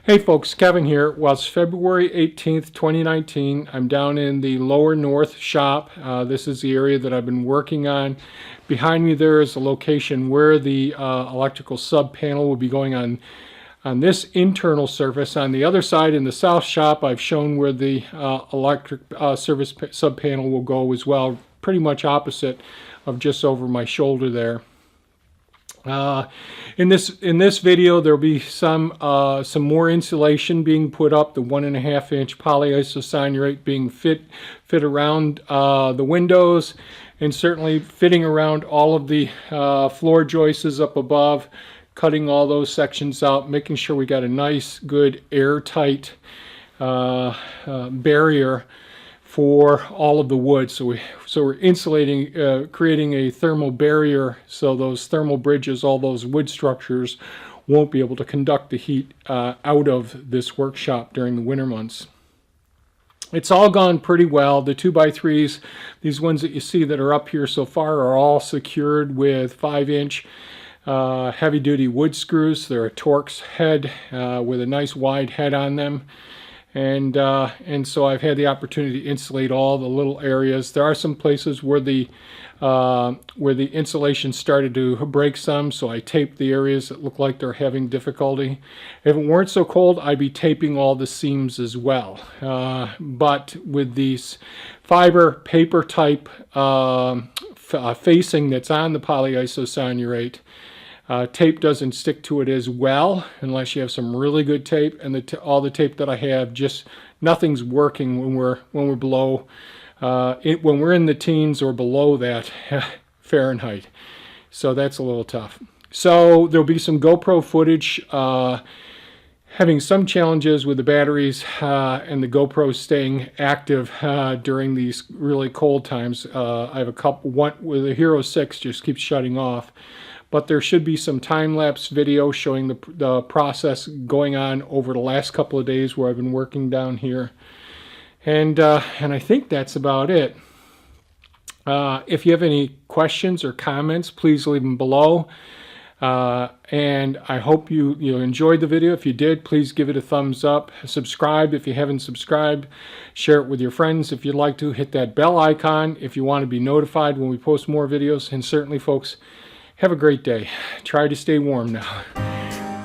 Hey folks, Kevin here. Well, it's February 18th, 2019. I'm down in the lower north shop. This is the area that I've been working on. Behind me there is the location where the electrical sub panel will be going on this internal surface. On the other side in the south shop, I've shown where the electric service sub panel will go as well, pretty much opposite of just over my shoulder there. In this video, there'll be some more insulation being put up. The 1.5-inch polyisocyanurate being fit around the windows, and certainly fitting around all of the floor joists up above, cutting all those sections out, making sure we got a nice, good, airtight barrier for all of the wood. So we're insulating, creating a thermal barrier, so those thermal bridges, all those wood structures, won't be able to conduct the heat out of this workshop during the winter months. It's all gone pretty well. The 2x3s, these ones that you see that are up here so far, are all secured with 5-inch heavy-duty wood screws. They're a Torx head with a nice wide head on them. And so I've had the opportunity to insulate all the little areas. There are some places where the insulation started to break some, so I taped the areas that look like they're having difficulty. If it weren't so cold, I'd be taping all the seams as well. But with these fiber paper type facing that's on the polyisocyanurate, tape doesn't stick to it as well unless you have some really good tape, and all the tape that I have, just nothing's working when we're below when we're in the teens or below that Fahrenheit. So that's a little tough. So there'll be some GoPro footage having some challenges with the batteries and the GoPro staying active during these really cold times. I have a couple, one with the Hero 6 just keeps shutting off. But there should be some time-lapse video showing the process going on over the last couple of days where I've been working down here. And I think that's about it. If you have any questions or comments, please leave them below. And I hope you enjoyed the video. If you did, please give it a thumbs up. Subscribe if you haven't subscribed. Share it with your friends if you'd like to. Hit that bell icon if you want to be notified when we post more videos. And certainly, folks, have a great day. Try to stay warm now.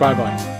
Bye-bye.